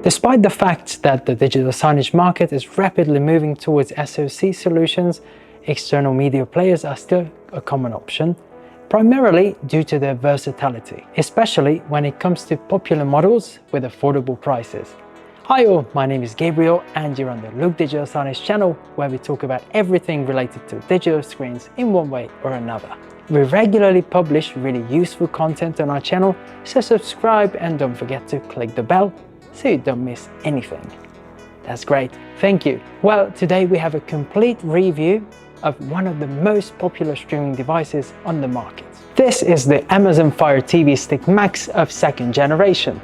Despite the fact that the digital signage market is rapidly moving towards SoC solutions, external media players are still a common option, primarily due to their versatility, especially when it comes to popular models with affordable prices. Hi all, my name is Gabriel and you're on the Look Digital Signage channel, where we talk about everything related to digital screens in one way or another. We regularly publish really useful content on our channel, so subscribe and don't forget to click the bell so you don't miss anything. That's great, thank you. Well, today we have a complete review of one of the most popular streaming devices on the market. This is the Amazon Fire TV Stick Max of 2nd generation,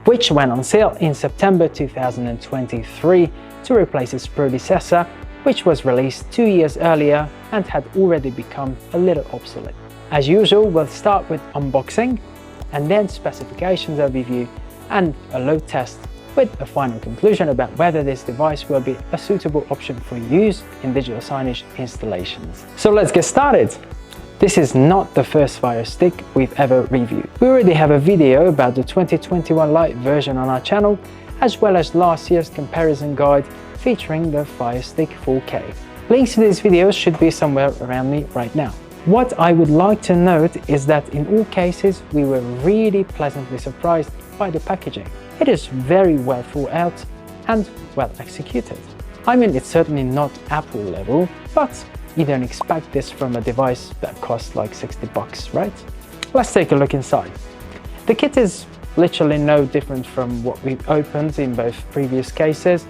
which went on sale in September 2023 to replace its predecessor, which was released 2 years earlier and had already become a little obsolete. As usual, we'll start with unboxing and then specifications overview and a load test, with a final conclusion about whether this device will be a suitable option for use in digital signage installations. So let's get started. This is not the first Fire Stick we've ever reviewed. We already have a video about the 2021 Lite version on our channel, as well as last year's comparison guide featuring the Fire Stick 4K. Links to these videos should be somewhere around me right now. What I would like to note is that in all cases we were really pleasantly surprised by the packaging. It is very well thought out and well executed. I mean, it's certainly not Apple level, but you don't expect this from a device that costs like 60 bucks, right? Let's take a look inside. The kit is literally no different from what we've opened in both previous cases.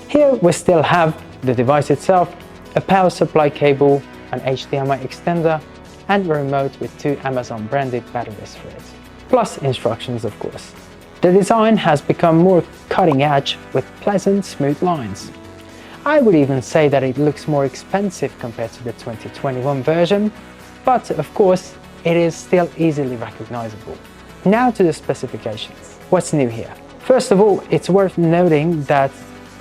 Here we still have the device itself, a power supply cable, an HDMI extender, and a remote with 2 Amazon branded batteries for it, plus instructions of course. The design has become more cutting edge with pleasant, smooth lines. I would even say that it looks more expensive compared to the 2021 version, but of course it is still easily recognizable. Now to the specifications. What's new here? First of all, it's worth noting that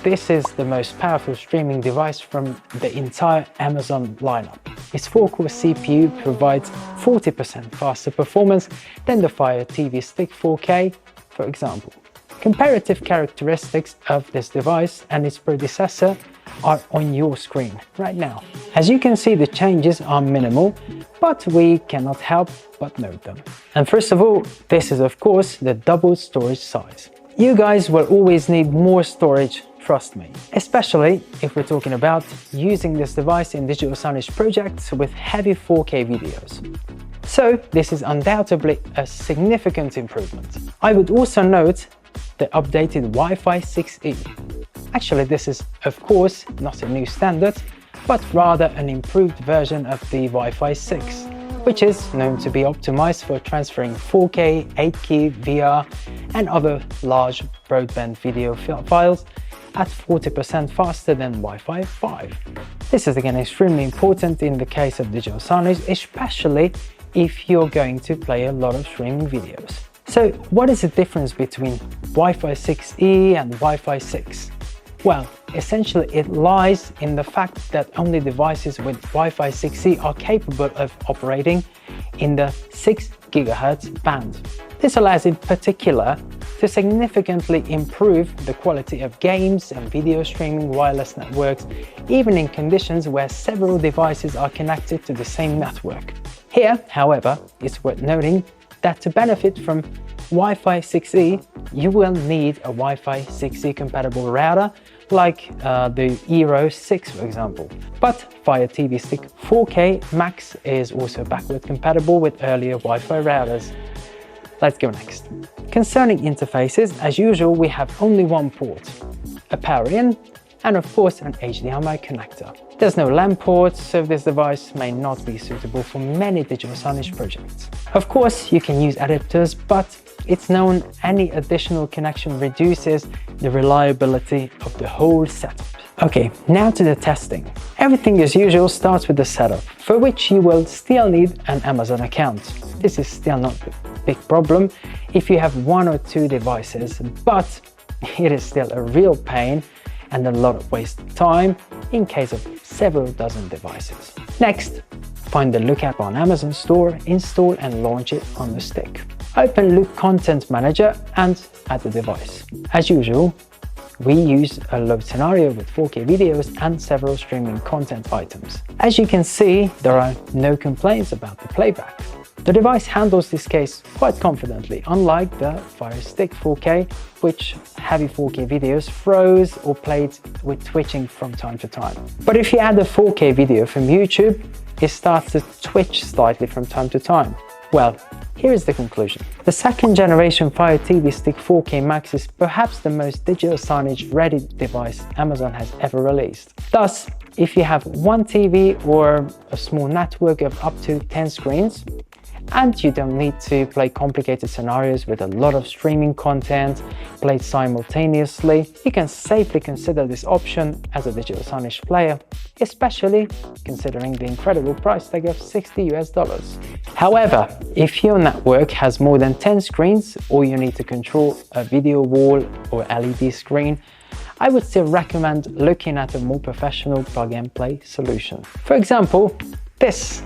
this is the most powerful streaming device from the entire Amazon lineup. Its 4-core CPU provides 40% faster performance than the Fire TV Stick 4K, for example. Comparative characteristics of this device and its predecessor are on your screen right now. As you can see, the changes are minimal, but we cannot help but note them. And first of all, this is of course the double storage size. You guys will always need more storage, trust me, especially if we're talking about using this device in digital signage projects with heavy 4K videos. So this is undoubtedly a significant improvement. I would also note the updated Wi-Fi 6E. Actually, this is of course not a new standard, but rather an improved version of the Wi-Fi 6, which is known to be optimized for transferring 4K, 8K, VR and other large broadband video files at 40% faster than Wi-Fi 5. This is again extremely important in the case of digital signage, especially if you're going to play a lot of streaming videos. So what is the difference between Wi-Fi 6E and Wi-Fi 6? Well, essentially it lies in the fact that only devices with Wi-Fi 6E are capable of operating in the 6 GHz band. This allows in particular to significantly improve the quality of games and video streaming wireless networks, even in conditions where several devices are connected to the same network. Here, however, it's worth noting that to benefit from Wi-Fi 6E, you will need a Wi-Fi 6E compatible router like the Eero 6 for example. But Fire TV Stick 4K Max is also backward compatible with earlier Wi-Fi routers. Let's go next. Concerning interfaces, as usual we have only one port, a power in and of course an HDMI connector. There's no LAN port, so this device may not be suitable for many digital signage projects. Of course, you can use adapters, but it's known any additional connection reduces the reliability of the whole setup. Okay, now to the testing. Everything as usual starts with the setup, for which you will still need an Amazon account. This is still not a big problem if you have 1 or 2 devices, but it is still a real pain and a lot of wasted time in case of several dozen devices. Next, find the Look app on Amazon Store, install and launch it on the stick. Open Loop Content Manager and add the device. As usual, we use a load scenario with 4K videos and several streaming content items. As you can see, there are no complaints about the playback. The device handles this case quite confidently, unlike the Fire Stick 4K, which heavy 4K videos froze or played with twitching from time to time. But if you add a 4K video from YouTube, it starts to twitch slightly from time to time. Well, here is the conclusion. The second generation Fire TV Stick 4K Max is perhaps the most digital signage ready device Amazon has ever released. Thus, if you have one TV or a small network of up to 10 screens, and you don't need to play complicated scenarios with a lot of streaming content played simultaneously, you can safely consider this option as a digital signage player, especially considering the incredible price tag of $60 US. However, if your network has more than 10 screens or you need to control a video wall or LED screen, I would still recommend looking at a more professional plug-and-play solution. For example, this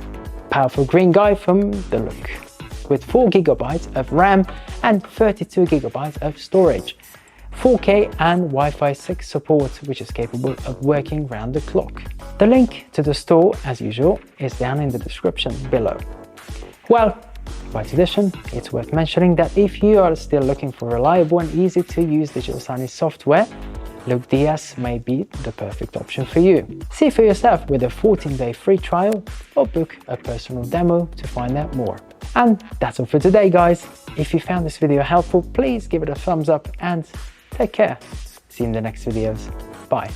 powerful green guy from The Look, with 4 GB of RAM and 32 GB of storage, 4K and Wi-Fi 6 support, which is capable of working round the clock. The link to the store, as usual, is down in the description below. Well, by tradition, it's worth mentioning that if you are still looking for reliable and easy to use digital signage software, Look DS may be the perfect option for you. See for yourself with a 14-day free trial or book a personal demo to find out more. And that's all for today, guys. If you found this video helpful, please give it a thumbs up and take care. See you in the next videos. Bye.